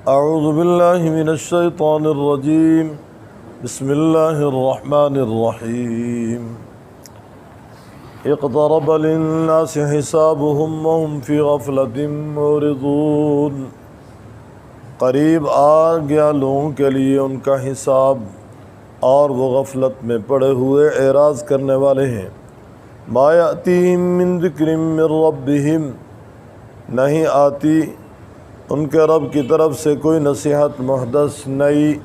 اعوذ باللہ من الشیطان الرجیم بسم اللہ الرحمن الرحیم اقترب للناس حسابهم وهم فی غفلة معرضون۔ قریب آ گیا لوگوں کے لیے ان کا حساب اور وہ غفلت میں پڑے ہوئے اعراض کرنے والے ہیں۔ ما یأتیہم من ذکر من ربہم، نہیں آتی ان کے رب کی طرف سے کوئی نصیحت محدث نئی،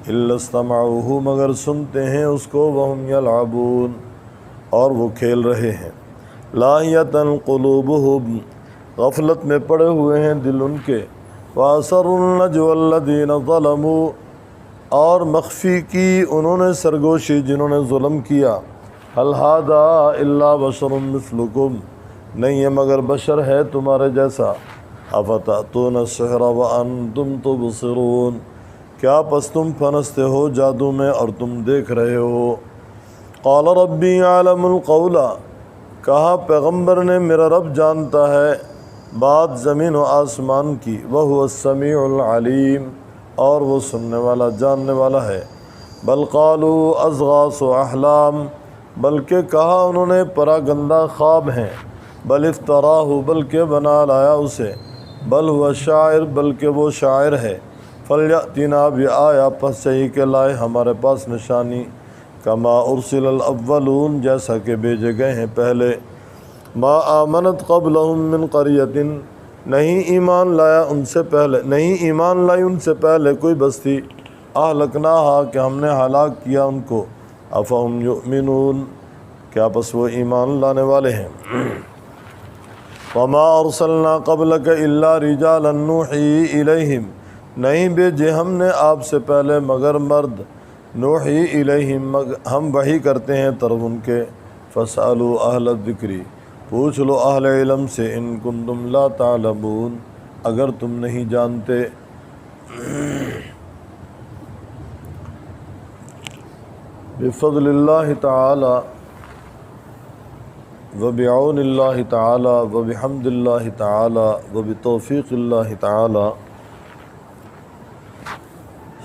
الا استمعوہ، مگر سنتے ہیں اس کو، وہم یلعبون، اور وہ کھیل رہے ہیں۔ لاہیۃ قلوبہم، غفلت میں پڑے ہوئے ہیں دل ان کے۔ وَأَسَرُّوا النَّجْوَى الَّذِينَ ظَلَمُوا، اور مخفی کی انہوں نے سرگوشی جنہوں نے ظلم کیا۔ هَلْ هَذَا إِلَّا بَشَرٌ مِثْلُكُمْ، نہیں ہے مگر بشر ہے تمہارے جیسا۔ أَفَتَأْتُونَ السِّحْرَ وَأَنْتُمْ تُبْصِرُونَ، کیا پس تم پھنستے ہو جادو میں اور تم دیکھ رہے ہو۔ قال ربی یعلم القول، کہا پیغمبر نے میرا رب جانتا ہے بات زمین و آسمان کی۔ وہو السمیع العلیم، اور وہ سننے والا جاننے والا ہے۔ بل قالوا اضغاث احلام، بلکہ کہا انہوں نے پراگندہ خواب ہیں۔ بل افتراہ، بلکہ بنا لایا اسے۔ بل ہوا شاعر، بلکہ وہ شاعر ہے۔ فلیأتنا بآیہ، پس چاہیے کہ لائے ہمارے پاس نشانی۔ کما ارسل الاولون، جیسا کہ بھیجے گئے ہیں پہلے۔ ما آمنت قبلہم من قریۃ، نہیں ایمان لائی ان سے پہلے کوئی بستی۔ اہلکناہا، کہ ہم نے ہلاک کیا ان کو۔ افہم یؤمنون، کیا پس وہ ایمان لانے والے ہیں۔ وما ارسلنا قبلک الا رجالا نوحی الیہم، نہیں بھیجے ہم نے آپ سے پہلے مگر مرد۔ نوحی الیہم، ہم وحی کرتے ہیں طرف ان کے۔ فاسألوا اہل الذکر، پوچھ لو اہل علم سے، ان کنتم لا تعلمون، اگر تم نہیں جانتے۔ بفضل اللہ تعالی وبعون اللہ تعالی وبحمد اللہ تعالی وبتوفیق اللہ تعالی،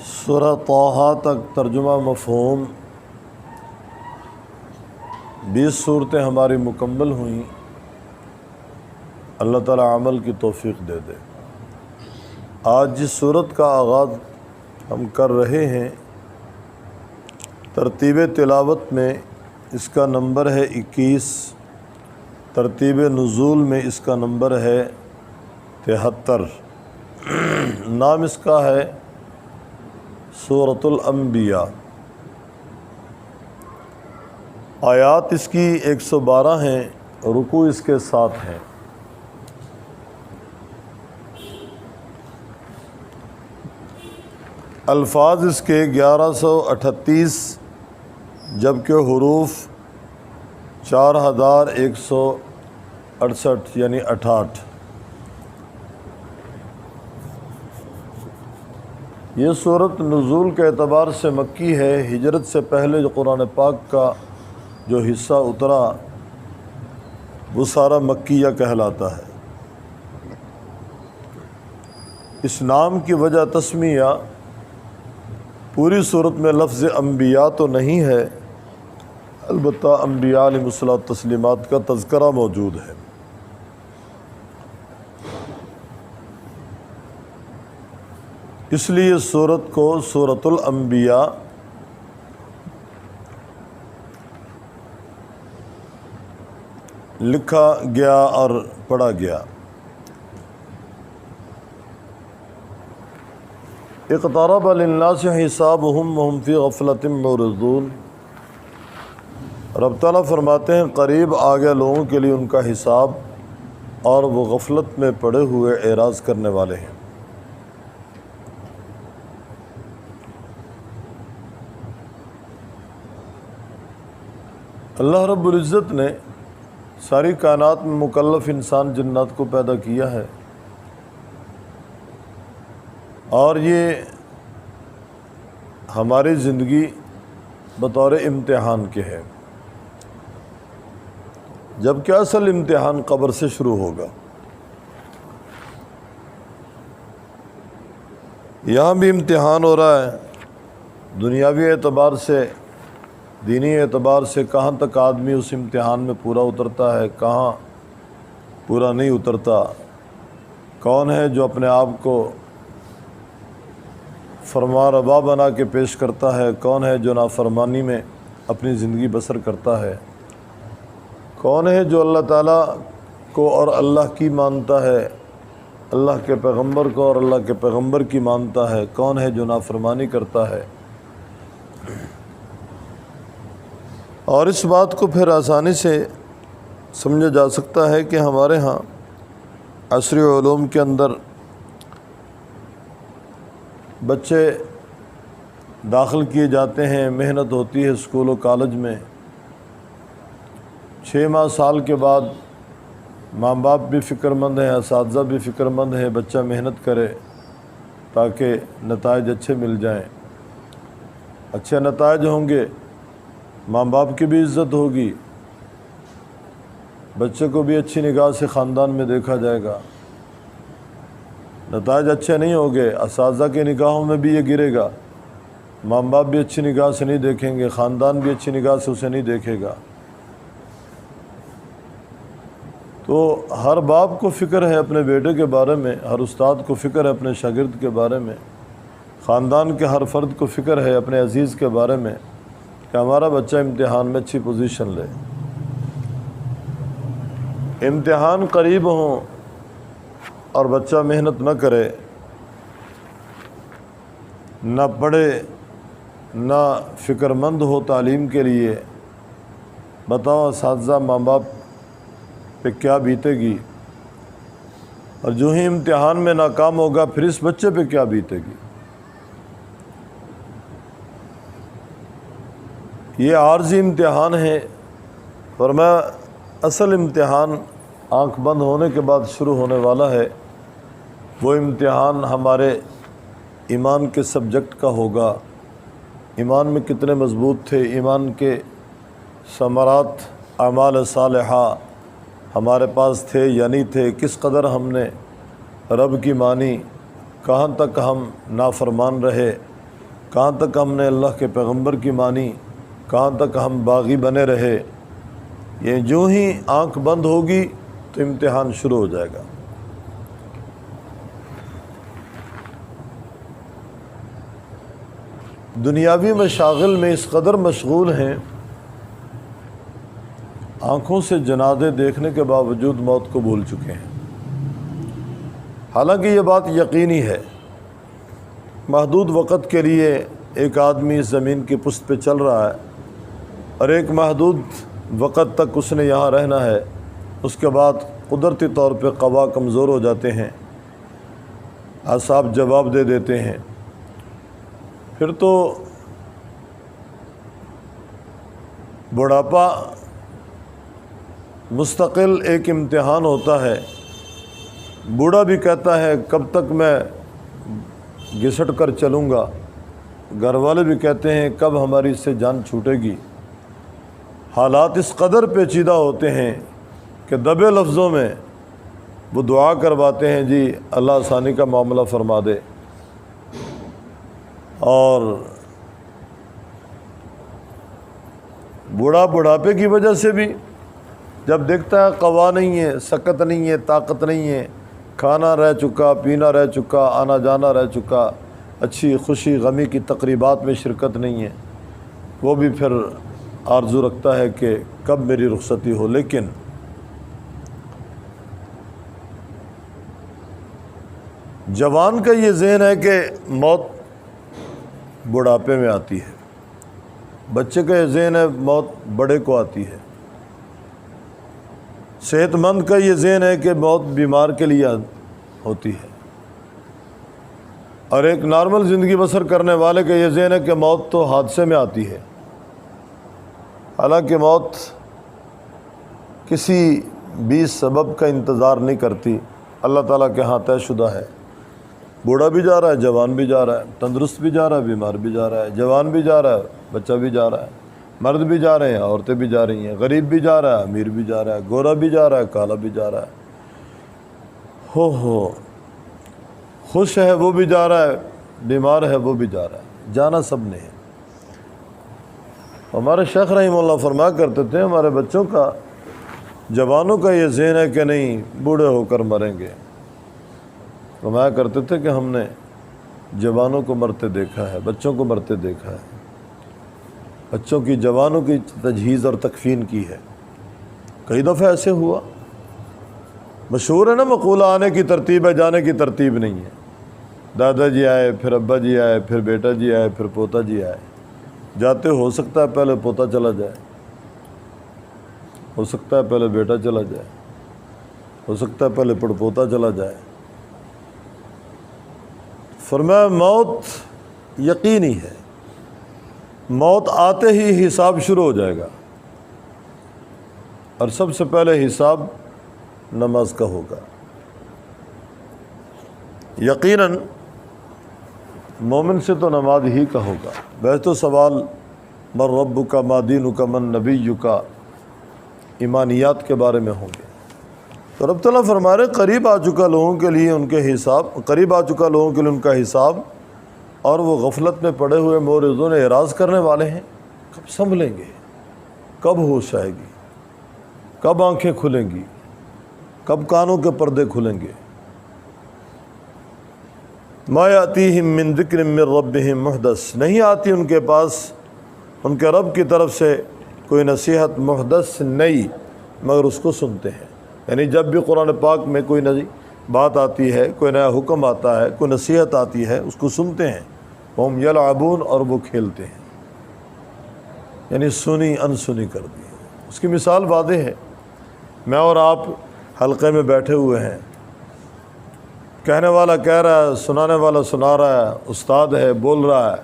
سورہ طٰہٰ تک ترجمہ مفہوم 20 صورتیں ہماری مکمل ہوئیں۔ اللہ تعالی عمل کی توفیق دے دے۔ آج جس صورت کا آغاز ہم کر رہے ہیں، ترتیب تلاوت میں اس کا نمبر ہے 21، ترتیب نزول میں اس کا نمبر ہے 73۔ نام اس کا ہے سورۃ الانبیاء۔ آیات اس کی 112 ہیں، رکوع اس کے 7 ہیں۔ الفاظ اس کے 1138، جبکہ حروف 4168 یعنی 68۔ یہ صورت نزول کے اعتبار سے مکی ہے۔ ہجرت سے پہلے جو قرآن پاک کا جو حصہ اترا وہ سارا مکیہ کہلاتا ہے۔ اس نام کی وجہ تسمیہ، پوری صورت میں لفظ انبیاء تو نہیں ہے، البتہ انبیاء علیہ الصلوۃ والتسلیمات کا تذکرہ موجود ہے۔ اس لیے صورت کو سورۃ الانبیاء لکھا گیا اور پڑھا گیا۔ اقترب للناس حسابهم وهم فی غفلۃ معرضون، رب تعالیٰ فرماتے ہیں قریب آ گیا لوگوں کے لیے ان کا حساب اور وہ غفلت میں پڑے ہوئے اعراض کرنے والے ہیں۔ اللہ رب العزت نے ساری کائنات میں مکلف انسان جنات کو پیدا کیا ہے، اور یہ ہماری زندگی بطور امتحان کے ہے، جبکہ اصل امتحان قبر سے شروع ہوگا۔ یہاں بھی امتحان ہو رہا ہے، دنیاوی اعتبار سے، دینی اعتبار سے کہاں تک آدمی اس امتحان میں پورا اترتا ہے، کہاں پورا نہیں اترتا، کون ہے جو اپنے آپ کو فرما روا بنا کے پیش کرتا ہے، کون ہے جو نافرمانی میں اپنی زندگی بسر کرتا ہے، کون ہے جو اللہ تعالیٰ کو اور اللہ کی مانتا ہے، اللہ کے پیغمبر کو اور اللہ کے پیغمبر کی مانتا ہے، کون ہے جو نافرمانی کرتا ہے۔ اور اس بات کو پھر آسانی سے سمجھا جا سکتا ہے کہ ہمارے ہاں عصری علوم کے اندر بچے داخل کیے جاتے ہیں، محنت ہوتی ہے اسکول و کالج میں، 6 ماہ سال کے بعد ماں باپ بھی فکر مند ہیں، اساتذہ بھی فکر مند ہیں، بچہ محنت کرے تاکہ نتائج اچھے مل جائیں۔ اچھے نتائج ہوں گے، ماں باپ کی بھی عزت ہوگی، بچے کو بھی اچھی نگاہ سے خاندان میں دیکھا جائے گا۔ نتائج اچھے نہیں ہوں گے، اساتذہ کی نگاہوں میں بھی یہ گرے گا، ماں باپ بھی اچھی نگاہ سے نہیں دیکھیں گے، خاندان بھی اچھی نگاہ سے اسے نہیں دیکھے گا۔ تو ہر باپ کو فکر ہے اپنے بیٹے کے بارے میں، ہر استاد کو فکر ہے اپنے شاگرد کے بارے میں، خاندان کے ہر فرد کو فکر ہے اپنے عزیز کے بارے میں کہ ہمارا بچہ امتحان میں اچھی پوزیشن لے۔ امتحان قریب ہوں اور بچہ محنت نہ کرے، نہ پڑھے، نہ فکر مند ہو تعلیم کے لیے، بتاؤ اساتذہ ماں باپ پہ کیا بیتے گی، اور جو ہی امتحان میں ناکام ہوگا پھر اس بچے پہ کیا بیتے گی۔ یہ عارضی امتحان ہے، فرمایا اصل امتحان آنکھ بند ہونے کے بعد شروع ہونے والا ہے۔ وہ امتحان ہمارے ایمان کے سبجیکٹ کا ہوگا، ایمان میں کتنے مضبوط تھے، ایمان کے ثمرات اعمال صالحہ ہمارے پاس تھے یا نہیں تھے، کس قدر ہم نے رب کی مانی، کہاں تک ہم نافرمان رہے، کہاں تک ہم نے اللہ کے پیغمبر کی مانی، کہاں تک ہم باغی بنے رہے۔ یہ جو ہی آنکھ بند ہوگی تو امتحان شروع ہو جائے گا۔ دنیاوی مشاغل میں اس قدر مشغول ہیں، آنکھوں سے جنازے دیکھنے کے باوجود موت کو بھول چکے ہیں۔ حالانکہ یہ بات یقینی ہے، محدود وقت کے لیے ایک آدمی اس زمین کی پشت پہ چل رہا ہے اور ایک محدود وقت تک اس نے یہاں رہنا ہے، اس کے بعد قدرتی طور پہ قوا کمزور ہو جاتے ہیں، اعصاب جواب دے دیتے ہیں، پھر تو بڑھاپا مستقل ایک امتحان ہوتا ہے۔ بوڑھا بھی کہتا ہے کب تک میں گھسٹ کر چلوں گا، گھر والے بھی کہتے ہیں کب ہماری اس سے جان چھوٹے گی۔ حالات اس قدر پیچیدہ ہوتے ہیں کہ دبے لفظوں میں وہ دعا کرواتے ہیں جی اللہ آسانی کا معاملہ فرما دے، اور بوڑھا بڑھاپے کی وجہ سے بھی جب دیکھتا ہے قوا نہیں ہے، سکت نہیں ہے، طاقت نہیں ہے، کھانا رہ چکا، پینا رہ چکا، آنا جانا رہ چکا، اچھی خوشی غمی کی تقریبات میں شرکت نہیں ہے، وہ بھی پھر آرزو رکھتا ہے کہ کب میری رخصتی ہو۔ لیکن جوان کا یہ ذہن ہے کہ موت بڑھاپے میں آتی ہے، بچے کا یہ ذہن ہے موت بڑے کو آتی ہے، صحت مند کا یہ ذہن ہے کہ موت بیمار کے لیے ہوتی ہے، اور ایک نارمل زندگی بسر کرنے والے کا یہ ذہن ہے کہ موت تو حادثے میں آتی ہے۔ حالانکہ موت کسی بھی سبب کا انتظار نہیں کرتی، اللہ تعالیٰ کے ہاں طے شدہ ہے۔ بوڑھا بھی جا رہا ہے، جوان بھی جا رہا ہے، تندرست بھی جا رہا ہے، بیمار بھی جا رہا ہے، جوان بھی جا رہا ہے، بچہ بھی جا رہا ہے، مرد بھی جا رہے ہیں، عورتیں بھی جا رہی ہیں، غریب بھی جا رہا ہے، امیر بھی جا رہا ہے، گورا بھی جا رہا ہے، کالا بھی جا رہا ہے، ہو خوش ہے وہ بھی جا رہا ہے، بیمار ہے وہ بھی جا رہا ہے، جانا سب نے ہے۔ ہمارے شیخ رحمہ اللہ فرمایا کرتے تھے ہمارے بچوں کا، جوانوں کا یہ ذہن ہے کہ نہیں بوڑھے ہو کر مریں گے۔ فرمایا کرتے تھے کہ ہم نے جوانوں کو مرتے دیکھا ہے، بچوں کو مرتے دیکھا ہے، بچوں کی جوانوں کی تجہیز اور تکفین کی ہے۔ کئی دفعہ ایسے ہوا، مشہور ہے نا مقولہ، آنے کی ترتیب ہے جانے کی ترتیب نہیں ہے۔ دادا جی آئے، پھر ابا جی آئے، پھر بیٹا جی آئے، پھر پوتا جی آئے۔ جاتے ہو سکتا ہے پہلے پوتا چلا جائے، ہو سکتا ہے پہلے بیٹا چلا جائے، ہو سکتا ہے پہلے پڑپوتا چلا جائے۔ فرمایا موت یقینی ہے، موت آتے ہی حساب شروع ہو جائے گا، اور سب سے پہلے حساب نماز کا ہوگا۔ یقیناً مومن سے تو نماز ہی کا ہوگا۔ ویسے تو سوال من ربک ما دینک من نبیک ایمانیات کے بارے میں ہوں گے، تو رب تعالیٰ فرما رہے قریب آ چکا لوگوں کے لیے ان کے حساب، قریب آ چکا لوگوں کے لیے ان کا حساب، اور وہ غفلت میں پڑے ہوئے معرضون اعراض کرنے والے ہیں۔ کب سنبھلیں گے؟ کب ہوش آئے گی؟ کب آنکھیں کھلیں گی؟ کب کانوں کے پردے کھلیں گے؟ ما یاتیہم من ذکر من ربہم محدث، نہیں آتی ان کے پاس ان کے رب کی طرف سے کوئی نصیحت محدث نئی، مگر اس کو سنتے ہیں۔ یعنی جب بھی قرآن پاک میں کوئی نئی بات آتی ہے، کوئی نیا حکم آتا ہے، کوئی نصیحت آتی ہے، اس کو سنتے ہیں۔ ہم یلعبون، اور وہ کھیلتے ہیں، یعنی سنی انسنی کر دی۔ اس کی مثال واضح ہے، میں اور آپ حلقے میں بیٹھے ہوئے ہیں، کہنے والا کہہ رہا ہے، سنانے والا سنا رہا ہے، استاد ہے بول رہا ہے،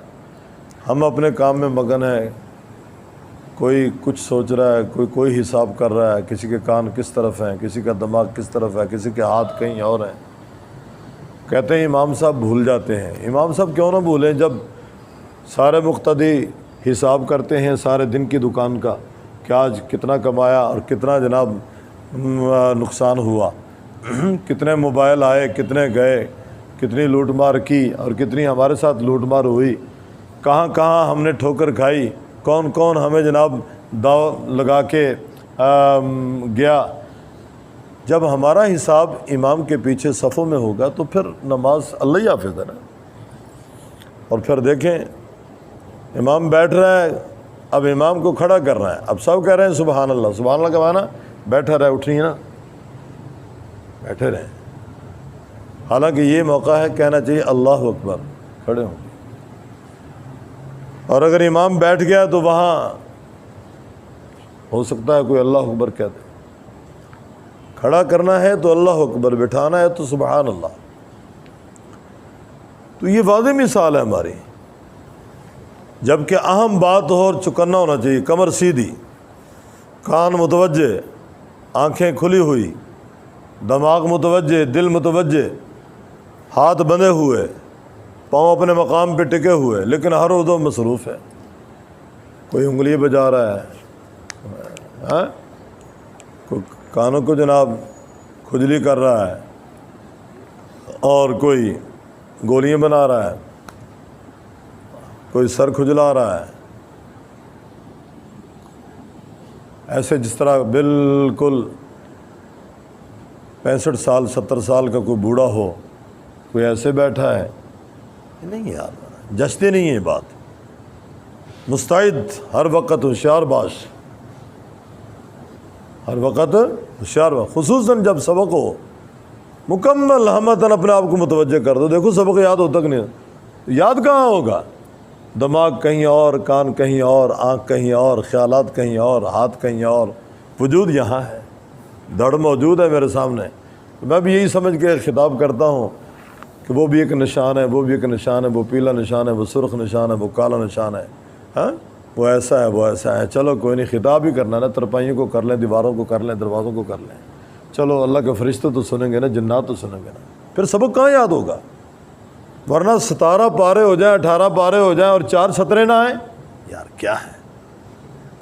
ہم اپنے کام میں مگن ہیں، کوئی کچھ سوچ رہا ہے، کوئی حساب کر رہا ہے، کسی کے کان کس طرف ہیں، کسی کا دماغ کس طرف ہے، کسی کے ہاتھ کہیں اور ہیں۔ کہتے ہیں امام صاحب بھول جاتے ہیں۔ امام صاحب کیوں نہ بھولیں جب سارے مقتدی حساب کرتے ہیں سارے دن کی دکان کا، کہ آج کتنا کمایا اور کتنا جناب نقصان ہوا، کتنے موبائل آئے، کتنے گئے، کتنی لوٹ مار کی اور کتنی ہمارے ساتھ لوٹ مار ہوئی، کہاں کہاں ہم نے ٹھوکر کھائی، کون کون ہمیں جناب داؤ لگا کے گیا۔ جب ہمارا حساب امام کے پیچھے صفوں میں ہوگا تو پھر نماز اللہ ہی حافظ ہے نا۔ اور پھر دیکھیں امام بیٹھ رہا ہے، اب امام کو کھڑا کر رہا ہے، اب سب کہہ رہے ہیں سبحان اللہ۔ سبحان اللہ کا معنی بیٹھا رہے، اٹھنی ہے نا، بیٹھے رہیں۔ حالانکہ یہ موقع ہے کہنا چاہیے اللہ اکبر، کھڑے ہوں۔ اور اگر امام بیٹھ گیا تو وہاں ہو سکتا ہے کوئی اللہ اکبر کہہ دے۔ کھڑا کرنا ہے تو اللہ اکبر، بٹھانا ہے تو سبحان اللہ۔ تو یہ واضح مثال ہے ہماری، جبکہ اہم بات ہو اور چکنا ہونا چاہیے، کمر سیدھی، کان متوجہ، آنکھیں کھلی ہوئی، دماغ متوجہ، دل متوجہ، ہاتھ بندھے ہوئے، پاؤں اپنے مقام پہ ٹکے ہوئے، لیکن ہر عضو مصروف ہے۔ کوئی انگلی بجا رہا ہے، کوئی کانوں کو جناب کھجلی کر رہا ہے، اور کوئی گولیاں بنا رہا ہے، کوئی سر کھجلا رہا ہے۔ ایسے جس طرح بالکل 65 سال 70 سال کا کوئی بوڑھا ہو، کوئی ایسے بیٹھا ہے، نہیں یار جچتی نہیں ہے بات۔ مستعد، ہر وقت ہوشیار باش، ہر وقت ہوشیار باش، خصوصاً جب سبق ہو، مکمل ہمتاً اپنے آپ کو متوجہ کر دو۔ دیکھو سبق یاد ہوتا کہ نہیں، یاد کہاں ہوگا؟ دماغ کہیں اور، کان کہیں اور، آنکھ کہیں اور، خیالات کہیں اور، ہاتھ کہیں اور، وجود یہاں ہے، دھڑ موجود ہے میرے سامنے۔ میں بھی یہی سمجھ کے خطاب کرتا ہوں کہ وہ بھی ایک نشان ہے، وہ بھی ایک نشان ہے، وہ پیلا نشان ہے، وہ سرخ نشان ہے، وہ کالا نشان ہے، ہاں وہ ایسا ہے، وہ ایسا ہے۔ چلو کوئی نہیں، خطاب ہی کرنا نا، ترپائیوں کو کر لیں، دیواروں کو کر لیں، دروازوں کو کر لیں، چلو اللہ کے فرشتے تو سنیں گے نا، جنات تو سنیں گے نا، پھر سبق کہاں یاد ہوگا؟ ورنہ 17 پارے ہو جائیں، 18 پارے ہو جائیں اور 4 سطریں نہ آئیں، یار کیا ہے؟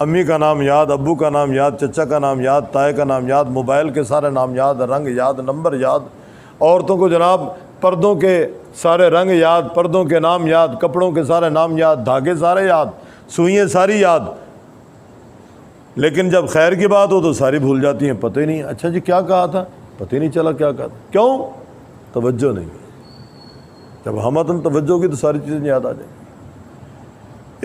امی کا نام یاد، ابو کا نام یاد، چچا کا نام یاد، تائے کا نام یاد، موبائل کے سارے نام یاد، رنگ یاد، نمبر یاد، عورتوں کو جناب پردوں کے سارے رنگ یاد، پردوں کے نام یاد، کپڑوں کے سارے نام یاد، دھاگے سارے یاد، سوئیاں ساری یاد، لیکن جب خیر کی بات ہو تو ساری بھول جاتی ہیں، پتہ ہی نہیں اچھا جی کیا کہا تھا، پتہ ہی نہیں چلا کیا کہا تھا، کیوں؟ توجہ نہیں۔ جب ہمتن توجہ ہوگی تو ساری چیزیں یاد آ جائیں گی۔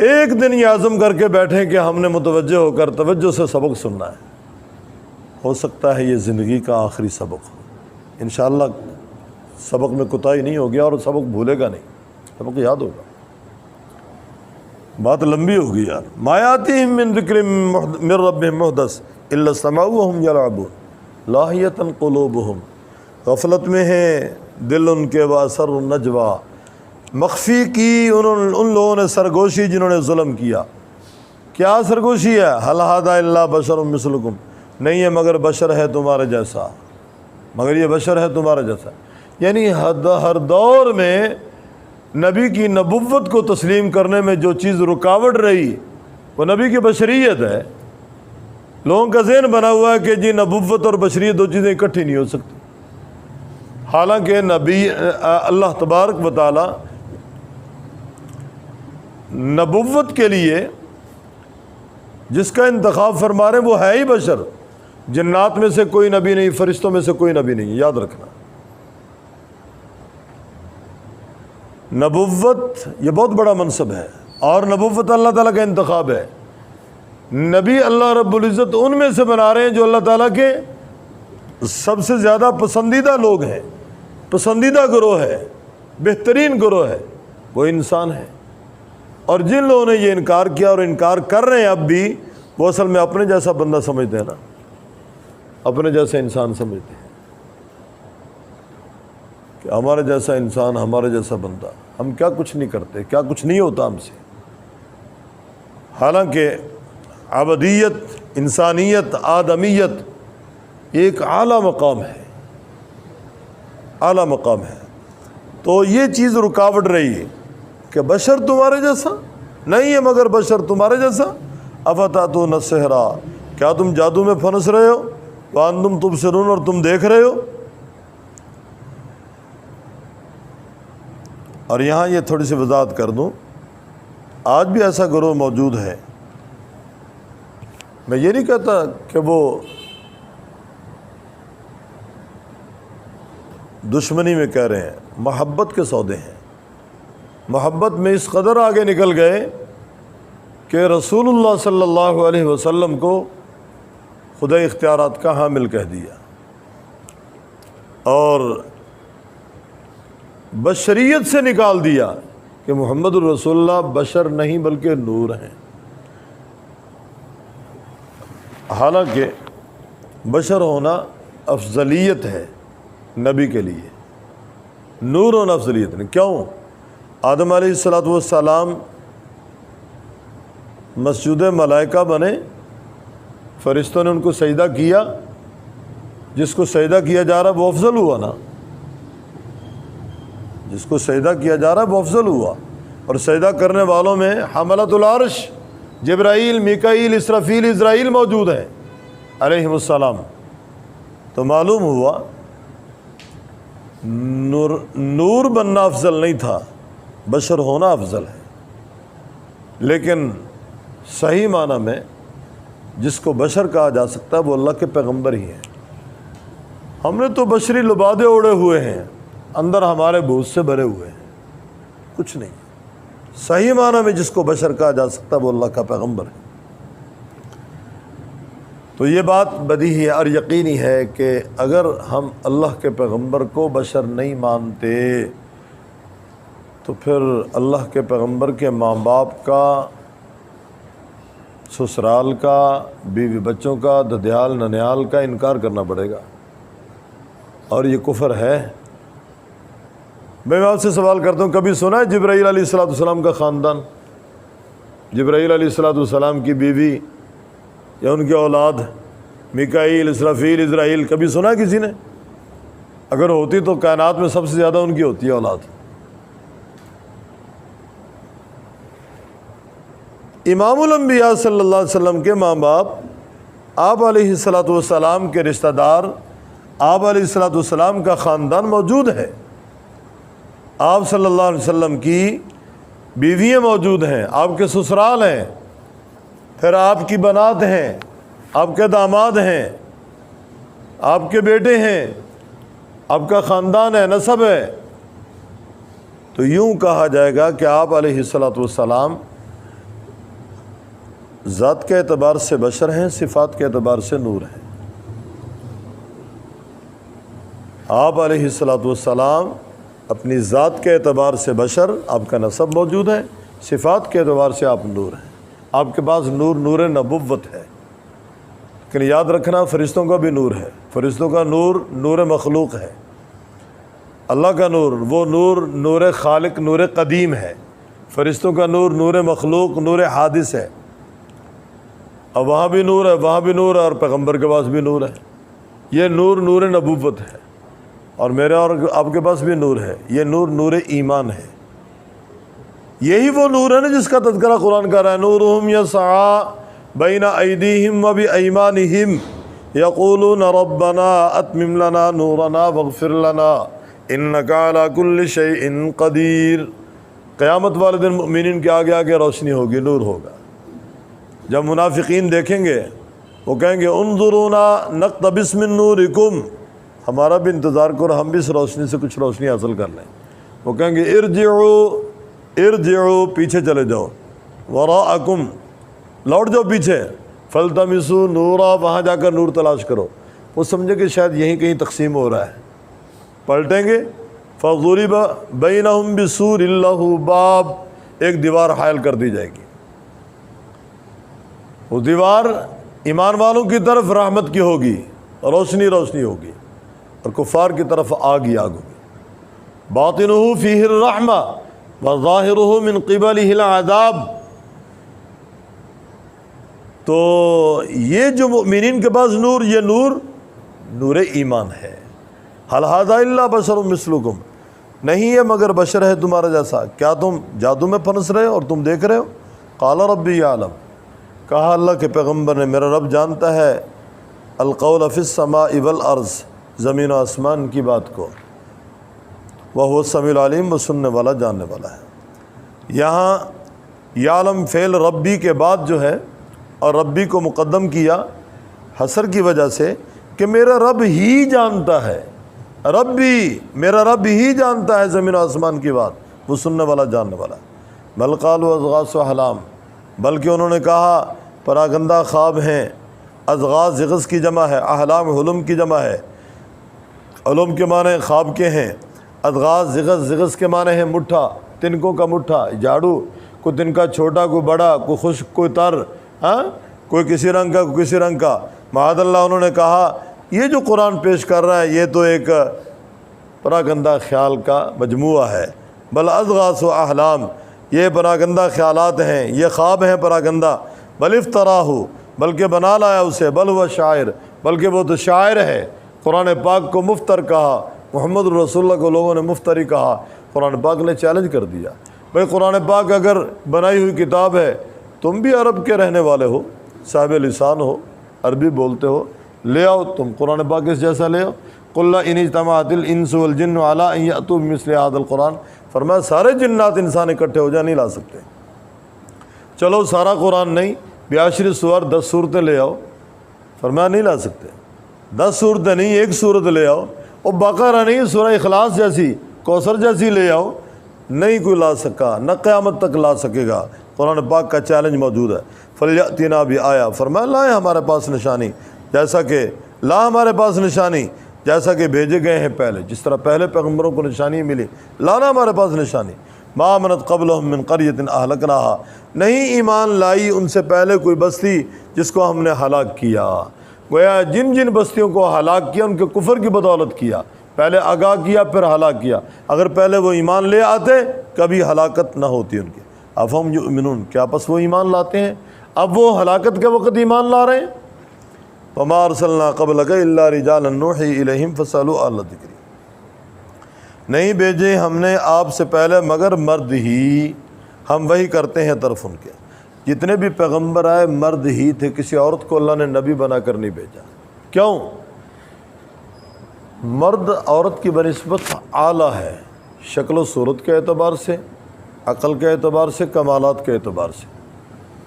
ایک دن یہ عزم کر کے بیٹھیں کہ ہم نے متوجہ ہو کر توجہ سے سبق سننا ہے، ہو سکتا ہے یہ زندگی کا آخری سبق ہو، انشاءاللہ سبق میں کوتاہی نہیں ہوگی اور سبق بھولے گا نہیں، سبق یاد ہوگا۔ بات لمبی ہوگی یار۔ ما یاتیہم من ذکر من ربہم محدث الا استمعوہ وہم یلعبون لاہیۃ قلوبہم، غفلت میں ہیں دل ان کے، واسر النجویٰ، مخفی کی ان لوگوں نے سرگوشی جنہوں نے ظلم کیا۔ کیا سرگوشی ہے؟ حل ھذا الا بشر مثلکم، نہیں ہے مگر بشر ہے تمہارے جیسا، مگر یہ بشر ہے تمہارے جیسا، یعنی ہر دور میں نبی کی نبوت کو تسلیم کرنے میں جو چیز رکاوٹ رہی وہ نبی کی بشریت ہے۔ لوگوں کا ذہن بنا ہوا ہے کہ جی نبوت اور بشریت دو چیزیں اکٹھی نہیں ہو سکتی، حالانکہ نبی اللہ تبارک و تعالی نبوت کے لیے جس کا انتخاب فرما رہے ہیں وہ ہے ہی بشر، جنات میں سے کوئی نبی نہیں، فرشتوں میں سے کوئی نبی نہیں، یاد رکھنا۔ نبوت یہ بہت بڑا منصب ہے، اور نبوت اللہ تعالیٰ کا انتخاب ہے۔ نبی اللہ رب العزت ان میں سے بنا رہے ہیں جو اللہ تعالیٰ کے سب سے زیادہ پسندیدہ لوگ ہیں، پسندیدہ گروہ ہے، بہترین گروہ ہے، وہ انسان ہے۔ اور جن لوگوں نے یہ انکار کیا اور انکار کر رہے ہیں اب بھی، وہ اصل میں اپنے جیسا بندہ سمجھتے ہیں نا، اپنے جیسا انسان سمجھتے ہیں کہ ہمارے جیسا انسان، ہمارے جیسا بندہ، ہم کیا کچھ نہیں کرتے، کیا کچھ نہیں ہوتا ہم سے، حالانکہ عبدیت، انسانیت، آدمیت ایک اعلیٰ مقام ہے، اعلیٰ مقام ہے۔ تو یہ چیز رکاوٹ رہی ہے کہ بشر تمہارے جیسا نہیں ہے مگر بشر تمہارے جیسا، افتاتون السحر، کیا تم جادو میں پھنس رہے ہو، وانتم تبصرون، اور تم دیکھ رہے ہو۔ اور یہاں یہ تھوڑی سی وضاحت کر دوں، آج بھی ایسا گروہ موجود ہے، میں یہ نہیں کہتا کہ وہ دشمنی میں کہہ رہے ہیں، محبت کے سودے ہیں، محبت میں اس قدر آگے نکل گئے کہ رسول اللہ صلی اللہ علیہ وسلم کو خدا اختیارات کا حامل کہہ دیا، اور بشریت سے نکال دیا کہ محمد الرسول اللہ بشر نہیں بلکہ نور ہیں۔ حالانکہ بشر ہونا افضلیت ہے نبی کے لیے، نور ہونا افضلیت نہیں۔ کیوں؟ آدم علیہ السلام مسجود ملائکہ بنے، فرشتوں نے ان کو سجدہ کیا، جس کو سجدہ کیا جا رہا وہ افضل ہوا نا، جس کو سجدہ کیا جا رہا ہے وہ افضل ہوا۔ اور سجدہ کرنے والوں میں حملۃ العرش جبرائیل، میکائیل، اسرافیل، اسرائیل موجود ہیں علیہم السلام۔ تو معلوم ہوا نور بننا افضل نہیں تھا، بشر ہونا افضل ہے۔ لیکن صحیح معنی میں جس کو بشر کہا جا سکتا ہے وہ اللہ کے پیغمبر ہی ہیں۔ ہم نے تو بشری لبادے اوڑے ہوئے ہیں، اندر ہمارے بھوت سے بھرے ہوئے ہیں، کچھ نہیں۔ صحیح معنی میں جس کو بشر کہا جا سکتا ہے وہ اللہ کا پیغمبر ہے۔ تو یہ بات بدیہی اور یقینی ہے کہ اگر ہم اللہ کے پیغمبر کو بشر نہیں مانتے تو پھر اللہ کے پیغمبر کے ماں باپ کا، سسرال کا، بیوی بچوں کا، ددیال ننیال کا انکار کرنا پڑے گا، اور یہ کفر ہے۔ میں آپ سے سوال کرتا ہوں، کبھی سنا ہے جبرائیل علیہ السلام کا خاندان، جبرائیل علیہ السلام کی بیوی یا ان کی اولاد، میکائیل، اسرافیل، اسرائیل، کبھی سنا ہے کسی نے؟ اگر ہوتی تو کائنات میں سب سے زیادہ ان کی ہوتی ہے اولاد۔ امام الانبیاء صلی اللہ علیہ وسلم کے ماں باپ، آپ علیہ السلام کے رشتہ دار، آپ علیہ السلام کا خاندان موجود ہے، آپ صلی اللہ علیہ وسلم کی بیویاں موجود ہیں، آپ کے سسرال ہیں، پھر آپ کی بنات ہیں، آپ کے داماد ہیں، آپ کے بیٹے ہیں، آپ کا خاندان ہے، نسب ہے، تو یوں کہا جائے گا کہ آپ علیہ الصلوۃ والسلام ذات کے اعتبار سے بشر ہیں، صفات کے اعتبار سے نور ہیں۔ آپ علیہ الصلوۃ والسلام اپنی ذات کے اعتبار سے بشر، آپ کا نسب موجود ہے، صفات کے اعتبار سے آپ نور ہیں۔ آپ کے پاس نور نبوت ہے، لیکن یاد رکھنا فرشتوں کا بھی نور ہے، فرشتوں کا نور مخلوق ہے، اللہ کا نور وہ نور خالق، نور قدیم ہے، فرشتوں کا نور مخلوق، نور حادث ہے۔ اب وہاں بھی نور ہے، وہاں بھی نور ہے، اور پیغمبر کے پاس بھی نور ہے۔ یہ نور نبوت ہے، اور میرے اور آپ کے پاس بھی نور ہے، یہ نور ایمان ہے۔ یہی وہ نور ہے نا جس کا تذکرہ قرآن کر رہا ہے، نورہم یسعی بین ایدیہم و بایمانہم یقولون ربنا اتمم لنا نورنا واغفر لنا انک علی کل شیء قدیر۔ قیامت والے دن مومنین کے آگے آگے روشنی ہوگی، نور ہوگا۔ جب منافقین دیکھیں گے وہ کہیں گے انظرونا نقتبس من نورکم، ہمارا بھی انتظار کرو، ہم بھی اس روشنی سے کچھ روشنی حاصل کر لیں۔ وہ کہیں گے ارجعوا پیچھے چلے جاؤ، وراءکم لوٹ جاؤ پیچھے، فالتمسوا نورا وہاں جا کر نور تلاش کرو۔ وہ سمجھے کہ شاید یہیں کہیں تقسیم ہو رہا ہے، پلٹیں گے فضرب بینہم بسور لہ باب، ایک دیوار حائل کر دی جائے گی، وہ دیوار ایمان والوں کی طرف رحمت کی ہوگی، روشنی ہوگی، اور کفار کی طرف آگ ہی آگ ہوگی۔ باطنہ فیہ الرحمہ وظاہرہ من قبلہ العذاب۔ تو یہ جو مؤمنین کے پاس نور، یہ نور ایمان ہے۔ حل ھذا الا بشر مثلکم، نہیں ہے مگر بشر ہے تمہارا جیسا، کیا تم جادو میں پھنس رہے ہو اور تم دیکھ رہے ہو؟ قال ربی یعلم، کہا اللہ کے پیغمبر نے میرا رب جانتا ہے، القول فی السماء والارض، زمین و آسمان کی بات کو، وہو السمیع العلیم، وہ سننے والا جاننے والا ہے۔ یہاں یعلم فعل ربی کے بعد جو ہے، اور ربی کو مقدم کیا حصر کی وجہ سے کہ میرا رب ہی جانتا ہے، ربی میرا رب ہی جانتا ہے زمین و آسمان کی بات، وہ سننے والا جاننے والا۔ بل قالوا اضغاث احلام، بلکہ انہوں نے کہا پراگندہ خواب ہیں۔ اضغاث زغث کی جمع ہے، احلام حلم کی جمع ہے، علم کے معنی خواب کے ہیں، اضغاث زغث کے معنی ہیں مٹھا، تنکوں کا مٹھا، جھاڑو، کوئی تنکا چھوٹا، کوئی بڑا، کوئی خشک، کوئی تر، کوئی کسی رنگ کا، کوئی کسی رنگ کا۔ معاذ اللہ انہوں نے کہا یہ جو قرآن پیش کر رہا ہے یہ تو ایک پراگندہ خیال کا مجموعہ ہے۔ بل اضغاث و احلام، یہ پراگندہ خیالات ہیں، یہ خواب ہیں پراگندہ۔ بل افطراہ، بلکہ بنا لایا اسے، بل ہوا شاعر، بلکہ وہ تو شاعر ہے۔ قرآن پاک کو مفتر کہا، محمد رسول اللہ کو لوگوں نے مفتری کہا۔ قرآن پاک نے چیلنج کر دیا، بھئی قرآن پاک اگر بنائی ہوئی کتاب ہے، تم بھی عرب کے رہنے والے ہو، صاحب لسان ہو، عربی بولتے ہو، لے آؤ تم قرآن پاک اس جیسا لے آؤ۔ قل ان اجتمعت الانس والجن علی ان یأتوا بمثل ھذا القرآن، فرمایا سارے جنات انسان اکٹھے ہو جا نہیں لا سکتے، چلو سارا قرآن نہیں، بیاشر سور 10 صورتیں لے آؤ، فرمایا نہیں لا سکتے، 10 صورتیں نہیں، ایک صورت لے آؤ، اور بقرہ نہیں، سورہ اخلاص جیسی، کوثر جیسی لے آؤ، نہیں کوئی لا سکا، نہ قیامت تک لا سکے گا۔ قرآن پاک کا چیلنج موجود ہے۔ فلیأتنا بآیہ، فرمایا لائیں ہمارے پاس نشانی، جیسا کہ لا ہمارے پاس نشانی جیسا کہ بھیجے گئے ہیں پہلے، جس طرح پہلے پیغمبروں کو نشانی ملی، لانا ہمارے پاس نشانی۔ ما آمنت قبلہم من قریۃ اہلکناہا، نہیں ایمان لائی ان سے پہلے کوئی بستی جس کو ہم نے ہلاک کیا۔ گویا جن جن بستیوں کو ہلاک کیا ان کے کفر کی بدولت کیا، پہلے آگاہ کیا پھر ہلاک کیا۔ اگر پہلے وہ ایمان لے آتے کبھی ہلاکت نہ ہوتی ان کی۔ افہم یؤمنون، کیا پس وہ ایمان لاتے ہیں؟ اب وہ ہلاکت کے وقت ایمان لا رہے ہیں۔ وما ارسلنا قبلک الا رجالا نوحی الیہم فاسألوا اہل الذکر، نہیں بھیجے ہم نے آپ سے پہلے مگر مرد ہی، ہم وہی کرتے ہیں طرف ان کے۔ جتنے بھی پیغمبر آئے مرد ہی تھے، کسی عورت کو اللہ نے نبی بنا کر نہیں بھیجا۔ کیوں؟ مرد عورت کی بنسبت اعلیٰ ہے، شکل و صورت کے اعتبار سے، عقل کے اعتبار سے، کمالات کے اعتبار سے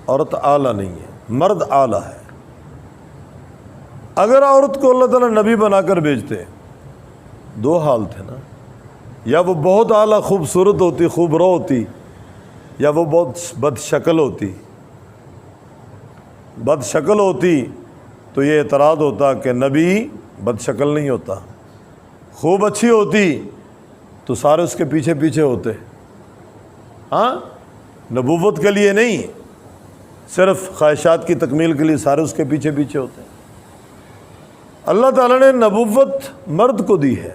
عورت اعلیٰ نہیں ہے، مرد اعلیٰ ہے۔ اگر عورت کو اللہ تعالیٰ نبی بنا کر بھیجتے، دو حال تھے نا، یا وہ بہت اعلیٰ خوبصورت ہوتی، خوب رو ہوتی، یا وہ بہت بد شکل ہوتی۔ بد شکل ہوتی تو یہ اعتراض ہوتا کہ نبی بد شکل نہیں ہوتا، خوب اچھی ہوتی تو سارے اس کے پیچھے پیچھے ہوتے۔ ہاں، نبوت کے لیے نہیں، صرف خواہشات کی تکمیل کے لیے سارے اس کے پیچھے پیچھے ہوتے ہیں۔ اللہ تعالیٰ نے نبوت مرد کو دی ہے،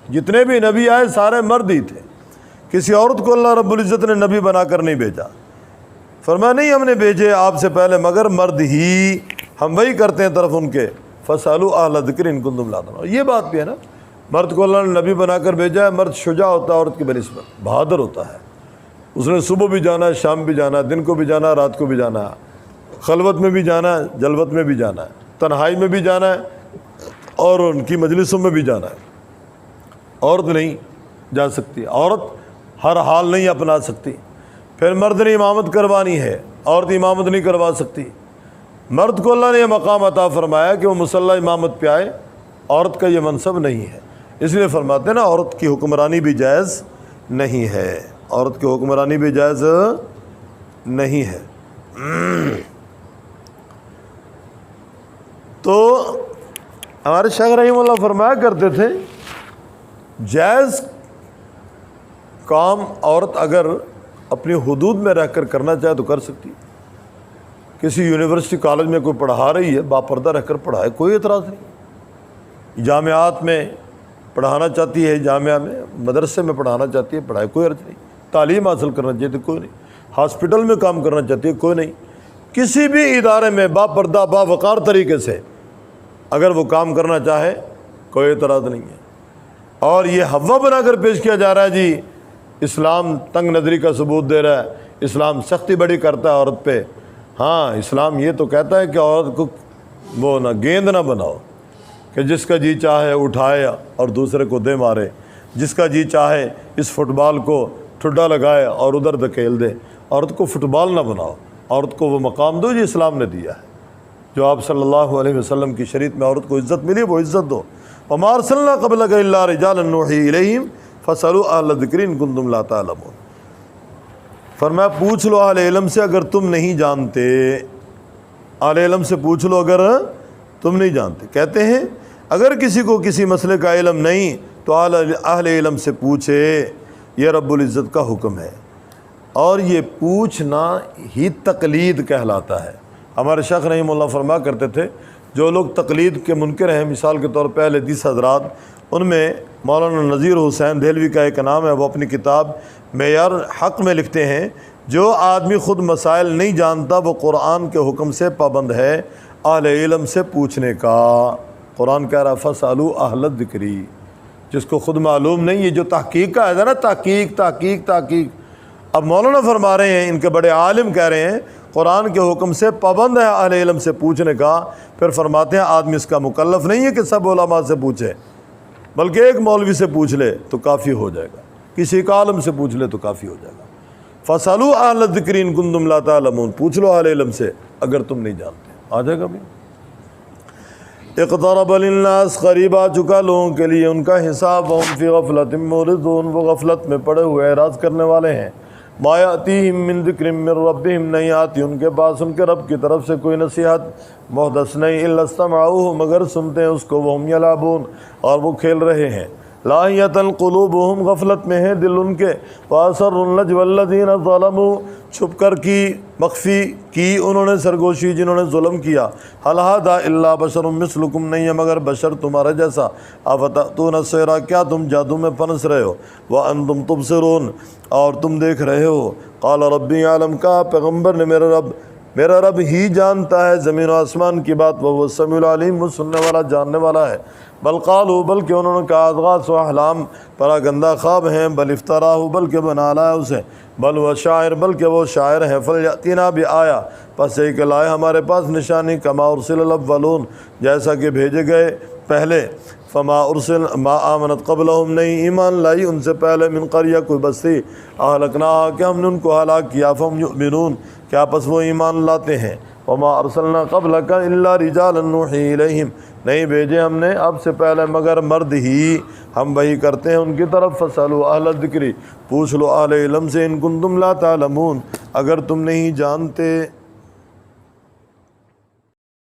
جتنے بھی نبی آئے سارے مرد ہی تھے، کسی عورت کو اللہ رب العزت نے نبی بنا کر نہیں بھیجا۔ فرمایا نہیں ہم نے بھیجے آپ سے پہلے مگر مرد ہی، ہم وہی کرتے ہیں طرف ان کے، فَاسْأَلُوا أَهْلَ الذِّكْرِ إِن كُنتُمْ لَا تَعْلَمُونَ۔ یہ بات بھی ہے نا، مرد کو اللہ نے نبی بنا کر بھیجا ہے، مرد شجاع ہوتا ہے عورت کی بنسبت، بہادر ہوتا ہے، اس نے صبح بھی جانا ہے، شام بھی جانا ہے، دن کو بھی جانا ہے، رات کو بھی جانا ہے، خلوت میں بھی جانا ہے، جلوت میں بھی جانا ہے، تنہائی میں بھی جانا ہے اور ان کی مجلسوں میں بھی جانا ہے۔ عورت نہیں جا سکتی، عورت ہر حال نہیں اپنا سکتی۔ پھر مرد نے امامت کروانی ہے، عورت امامت نہیں کروا سکتی۔ مرد کو اللہ نے یہ مقام عطا فرمایا کہ وہ مصلی امامت پہ آئے، عورت کا یہ منصب نہیں ہے، اس لیے فرماتے ہیں نا عورت کی حکمرانی بھی جائز نہیں ہے، عورت کی حکمرانی بھی جائز نہیں ہے۔ تو ہمارے شیخ رحمہ اللہ فرمایا کرتے تھے جائز کام عورت اگر اپنی حدود میں رہ کر کرنا چاہے تو کر سکتی۔ کسی یونیورسٹی کالج میں کوئی پڑھا رہی ہے، باپردہ رہ کر پڑھائے، کوئی اعتراض نہیں۔ جامعات میں پڑھانا چاہتی ہے، جامعہ میں مدرسے میں پڑھانا چاہتی ہے، پڑھائے، کوئی عرض نہیں۔ تعلیم حاصل کرنا چاہتی ہے، کوئی نہیں۔ ہاسپٹل میں کام کرنا چاہتی ہے، کوئی نہیں۔ کسی بھی ادارے میں باپردہ باوقار طریقے سے اگر وہ کام کرنا چاہے کوئی اعتراض نہیں ہے۔ اور یہ حوا بنا کر پیش کیا جا رہا ہے جی اسلام تنگ نظری کا ثبوت دے رہا ہے، اسلام سختی بڑی کرتا ہے عورت پہ۔ ہاں، اسلام یہ تو کہتا ہے کہ عورت کو وہ نہ گیند نہ بناؤ کہ جس کا جی چاہے اٹھائے اور دوسرے کو دے مارے، جس کا جی چاہے اس فٹ بال کو ٹھڈا لگائے اور ادھر دھکیل دے۔ عورت کو فٹ بال نہ بناؤ، عورت کو وہ مقام دو جو اسلام نے دیا ہے، جو آپ صلی اللہ علیہ وسلم کی شریعت میں عورت کو عزت ملی وہ عزت دو۔ وَمَا أَرْسَلْنَا قَبْلَكَ إِلَّا رِجَالًا نُوحِي إِلَيْهِمْ فَاسْأَلُوا أَهْلَ الذِّكْرِ إِن كُنتُمْ لَا تَعْلَمُونَ۔ فرمایا پوچھ لو اہل علم سے اگر تم نہیں جانتے، اہل علم سے پوچھ لو اگر تم نہیں جانتے۔ کہتے ہیں اگر کسی کو کسی مسئلے کا علم نہیں تو اہل علم سے پوچھے، یہ رب العزت کا حکم ہے۔ اور یہ پوچھنا ہی تقلید کہلاتا ہے۔ ہمارے شیخ رحمہ اللہ فرمایا کرتے تھے جو لوگ تقلید کے منکر ہیں، مثال کے طور پہ اہل حدیث حضرات، ان میں مولانا نذیر حسین دہلوی کا ایک نام ہے، وہ اپنی کتاب معیار حق میں لکھتے ہیں جو آدمی خود مسائل نہیں جانتا وہ قرآن کے حکم سے پابند ہے اہل علم سے پوچھنے کا۔ قرآن کہہ رہا فَاسْأَلُوا أَهْلَ الذِّكْرِ، جس کو خود معلوم نہیں، یہ جو تحقیق کا ہے نا، تحقیق۔ اب مولانا فرما رہے ہیں، ان کے بڑے عالم کہہ رہے ہیں قرآن کے حکم سے پابند ہے اہل علم سے پوچھنے کا۔ پھر فرماتے ہیں آدمی اس کا مکلف نہیں ہے کہ سب علماء سے پوچھے، بلکہ ایک مولوی سے پوچھ لے تو کافی ہو جائے گا، کسی ایک عالم سے پوچھ لے تو کافی ہو جائے گا۔ فَاسْأَلُوا أَهْلَ الذِّكْرِ إِن كُنتُمْ لَا تَعْلَمُونَ، پوچھ لو اہل علم سے اگر تم نہیں جانتے، آ جائے گا بھی۔ اقترب للناس، قریب آ چکا لوگوں کے لیے ان کا حساب، وهم فی غفلۃ معرضون، وہ غفلت میں پڑے ہوئے اعراض کرنے والے ہیں۔ ما یأتیہم من ذکر من ربہم، نہیں آتی ان کے پاس ان کے رب کی طرف سے کوئی نصیحت، محدث نہیں، الا استمعوہ، مگر سنتے ہیں اس کو، وهم یلعبون، اور وہ کھیل رہے ہیں۔ لاہیۃ قلوبہم، غفلت میں ہیں دل ان کے، واسروا النجوى الذین ظلموا، چھپ کر کی، مخفی کی انہوں نے سرگوشی جنہوں نے ظلم کیا۔ هل هذا الا بشر مثلکم، نہیں ہے مگر بشر تمہارے جیسا۔ افتأتون السحر، کیا تم جادو میں پنس رہے ہو، وانتم تبصرون، اور تم دیکھ رہے ہو۔ قال ربی یعلم، کہا پیغمبر نے میرا رب ہی جانتا ہے زمین و آسمان کی بات، وہ السمیع العلیم، وہ سننے والا جاننے والا ہے۔ بل قالوا، بلکہ انہوں نے کہا اضغاث احلام، پرا گندہ خواب ہیں، بل افتراہ، بلکہ بنا لایا اسے، بل وہ شاعر، بلکہ وہ شاعر ہیں، فلیأتینا بآیہ، پس ایک لائے ہمارے پاس نشانی، کما ارسل الاولون، جیسا کہ بھیجے گئے پہلے فما ارسل ما آمنت قبلہم نہیں ایمان لائی ان سے پہلے من قریہ کوئی بستی اہلکناہا کہ ہم نے ان کو ہلاک کیا فہم یؤمنون کیا پس وہ ایمان لاتے ہیں وما ارسلنا قبلک الا رجالا نوحی الیہم نہیں بھیجے ہم نے اب سے پہلے مگر مرد ہی ہم وحی کرتے ہیں ان کی طرف فسألوا اہل الذکر پوچھ لو اہل علم سے ان کنتم لا تعلمون اگر تم نہیں جانتے